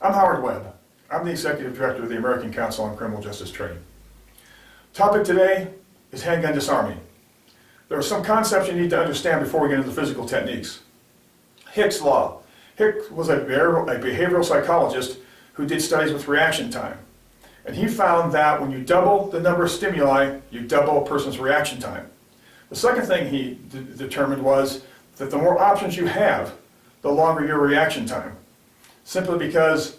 I'm Howard Webb. I'm the Executive Director of the American Council on Criminal Justice Training. Topic today is handgun disarming. There are some concepts you need to understand before we get into the physical techniques. Hick's Law. Hick was a behavioral psychologist who did studies with reaction time. And he found that when you double the number of stimuli, you double a person's reaction time. The second thing he determined was that the more options you have, the longer your reaction time. Simply because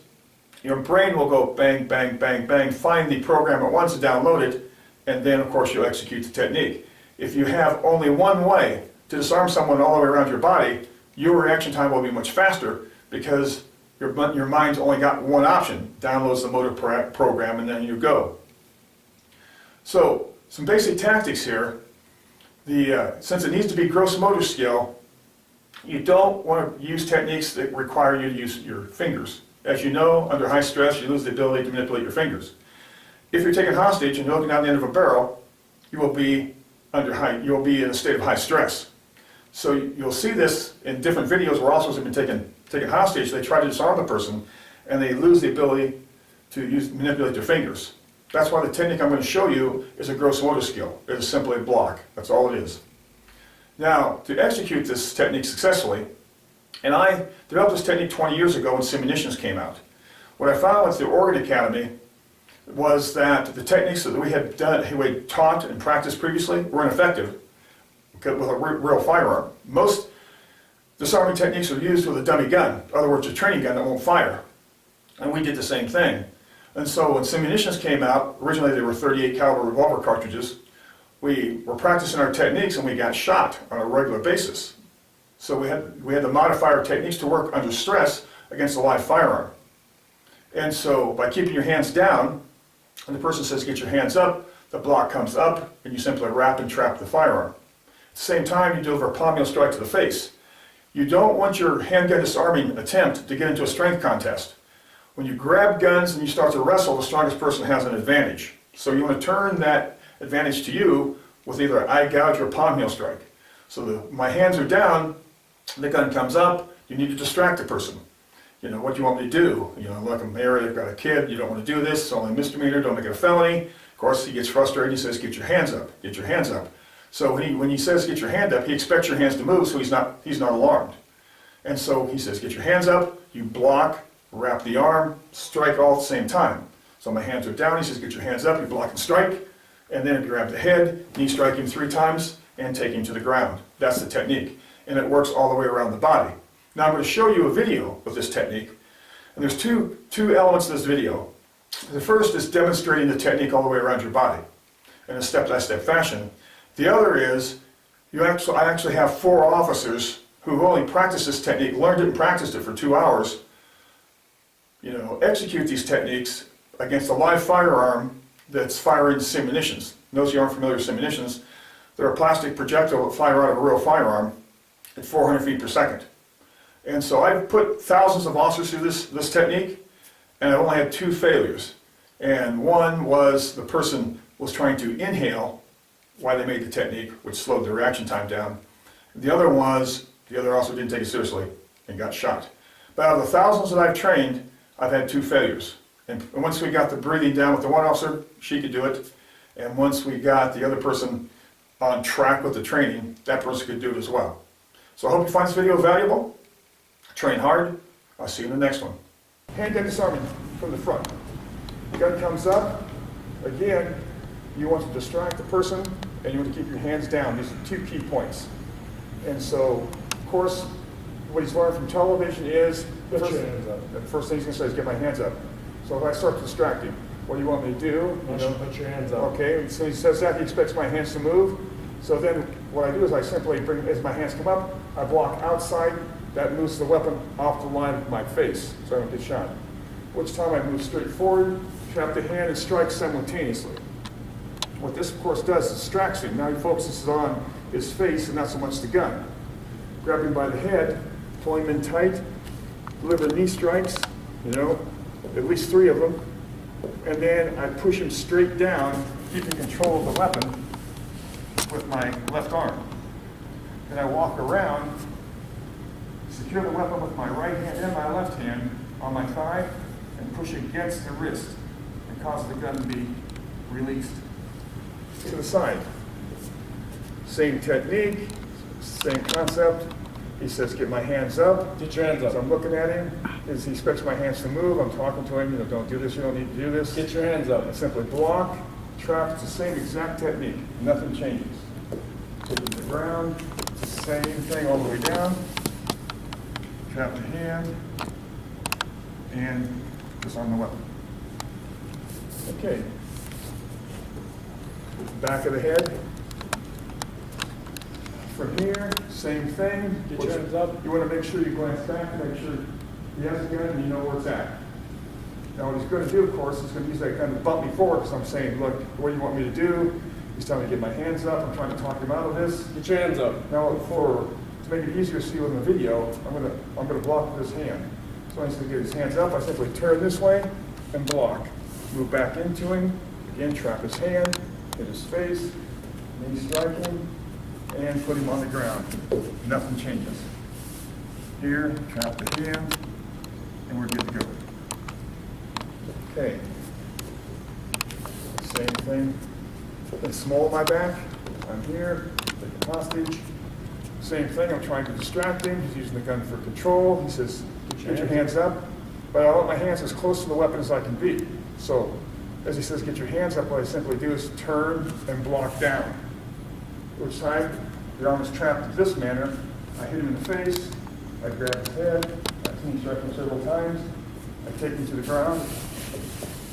your brain will go bang, bang, bang, bang, find the program at once, download it, and then of course you'll execute the technique. If you have only one way to disarm someone all the way around your body, your reaction time will be much faster because your mind's only got one option, downloads the motor program, and then you go. So, some basic tactics here. Since it needs to be gross motor skill, you don't want to use techniques that require you to use your fingers. As you know, under high stress, you lose the ability to manipulate your fingers. If you're taken hostage and you're looking down the end of a barrel, you will be in a state of high stress. So you'll see this in different videos where officers have been taken hostage. They try to disarm the person, and they lose the ability to manipulate their fingers. That's why the technique I'm going to show you is a gross motor skill. It is simply a block. That's all it is. Now, to execute this technique successfully, and I developed this technique 20 years ago when Simmunitions came out. What I found with the Oregon Academy was that the techniques that we had taught and practiced previously were ineffective with a real firearm. Most disarming techniques are used with a dummy gun, in other words, a training gun that won't fire. And we did the same thing. And so when Simmunitions came out, originally they were 38 caliber revolver cartridges, we were practicing our techniques and we got shot on a regular basis. So we had to modify our techniques to work under stress against a live firearm. And so by keeping your hands down, when the person says get your hands up, the block comes up and you simply wrap and trap the firearm. At the same time, you deliver a palm heel strike to the face. You don't want your handgun disarming attempt to get into a strength contest. When you grab guns and you start to wrestle, the strongest person has an advantage. So you want to turn that advantage to you with either an eye gouge or a palm heel strike. So my hands are down, the gun comes up, you need to distract the person. You know, what do you want me to do? You know, look, I'm married, I've got a kid, you don't want to do this, it's only a misdemeanor, don't make it a felony. Of course, he gets frustrated, he says, get your hands up, get your hands up. So when he says get your hand up, he expects your hands to move, so he's not alarmed. And so he says, get your hands up, you block, wrap the arm, strike all at the same time. So my hands are down, he says, get your hands up, you block and strike, and then you grab the head, knee strike him 3 times, and take him to the ground. That's the technique. And it works all the way around the body. Now I'm going to show you a video of this technique. And there's two elements to this video. The first is demonstrating the technique all the way around your body in a step-by-step fashion. The other is, I actually have 4 officers who only practiced this technique, learned it and practiced it for 2 hours, execute these techniques against a live firearm that's firing Simmunitions. Those of you aren't familiar with Simmunitions, they're a plastic projectile that fire out of a real firearm at 400 feet per second. And so I've put thousands of officers through this technique, and I've only had 2 failures. And one was the person was trying to inhale while they made the technique, which slowed the reaction time down. The other was, the other officer didn't take it seriously and got shot. But out of the thousands that I've trained, I've had 2 failures. And once we got the breathing down with the one officer, she could do it. And once we got the other person on track with the training, that person could do it as well. So I hope you find this video valuable. Train hard. I'll see you in the next one. Handgun disarming from the front. Gun comes up. Again, you want to distract the person and you want to keep your hands down. These are 2 key points. And so, of course, what he's learned from television is the first thing he's going to say is get my hands up. So if I start to distract him, what do you want me to do? Put your hands up. Okay, so he says that, he expects my hands to move. So then what I do is I simply bring, as my hands come up, I block outside, that moves the weapon off the line of my face, so I don't get shot. Which time I move straight forward, trap the hand, and strike simultaneously. What this, of course, does is distracts him. Now he focuses on his face and not so much the gun. Grab him by the head, pull him in tight, deliver knee strikes, at least 3 of them, and then I push him straight down, keeping control of the weapon with my left arm. Then I walk around, secure the weapon with my right hand and my left hand on my thigh, and push against the wrist and cause the gun to be released to the side. Same technique, same concept. He says, get my hands up. Get your hands As up. I'm looking at him, as he expects my hands to move, I'm talking to him, don't do this, you don't need to do this. Get your hands up. I simply block, trap, it's the same exact technique, nothing changes. Take it to the ground, it's the same thing all the way down. Trap the hand, and disarm the weapon. Okay. Back of the head. From here, same thing. Get your hands up. You want to make sure you glance back, make sure he has a gun and you know where it's at. Now what he's going to do, of course, is going to use that gun to bump me forward because I'm saying, look, what do you want me to do? He's telling me to get my hands up. I'm trying to talk him out of this. Get your hands up. Now, to make it easier to see in the video, I'm going to block with his hand. So when he's going to get his hands up, I simply turn this way and block. Move back into him. Again, trap his hand, hit his face, knee strike him, and put him on the ground. Nothing changes. Here, trap the hand, and we're good to go. Okay. Same thing. Something small in my back. I'm here, take a hostage. Same thing, I'm trying to distract him. He's using the gun for control. He says, get your hands up. But I want my hands as close to the weapon as I can be. So, as he says, get your hands up, what I simply do is turn and block down. Which side? The arm is trapped in this manner. I hit him in the face. I grab his head. I clean strike him several times. I take him to the ground.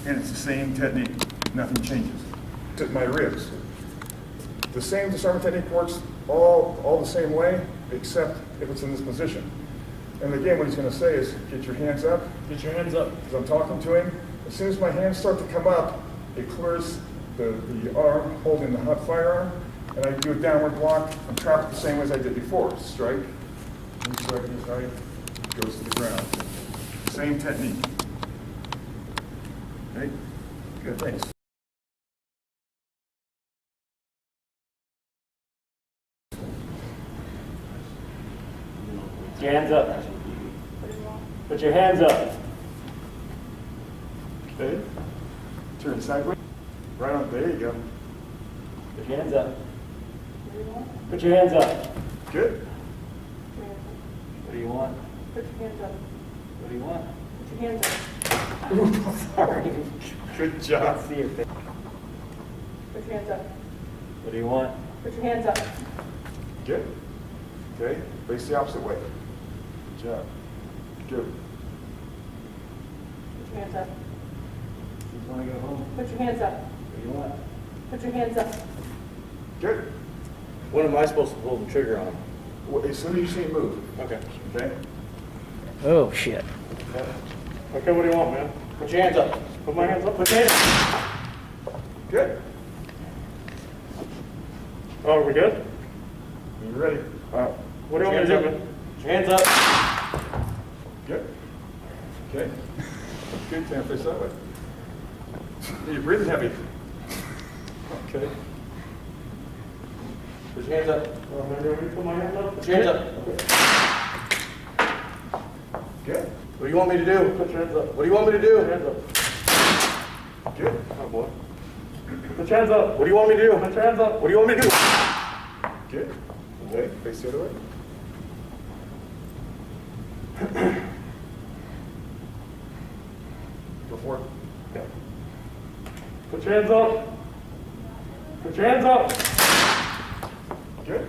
And it's the same technique. Nothing changes. To my ribs. The same disarmament technique works all the same way, except if it's in this position. And again, what he's going to say is, get your hands up. Get your hands up. Because I'm talking to him. As soon as my hands start to come up, it clears the arm holding the hot firearm, and I do a downward block and trap it the same way as I did before. Strike, knee strike, knee strike, goes to the ground. Same technique. Okay? Good, thanks. Put your hands up. Put your hands up. Okay. Turn sideways. Right on. There you go. Put your hands up. Put your hands up. Good. What do you want? Put your hands up. What do you want? Put your hands up. Sorry. Good I job. can't see your face. Put your hands up. What do you want? Put your hands up. Good. Okay. Face the opposite way. Good job. Good. Put your hands up. You want to go home? Put your hands up. What do you want? Put your hands up. Good. When am I supposed to pull the trigger on him? Well, as soon as you see him move. Okay. Okay. Oh, shit. Okay, what do you want, man? Put your hands up. Put my hands up. Put your hands up. Good. Oh, are we good? You ready? What do you want me to do, man? Put your hands up. Good. Okay. Good. Stand face that way. You're breathing heavy. Okay. Put your hands up. Oh, man, you want me to put my hands up? Put your hands up. Good. What do you want me to do? Put your hands up. What do you want me to do? Hands up. Good. Oh, boy. Put your hands up. What do you want me to do? Put your hands up. What do you want me to do? Good. Okay. Face the other way. Go for it. Put your hands up. Put your hands up. Good.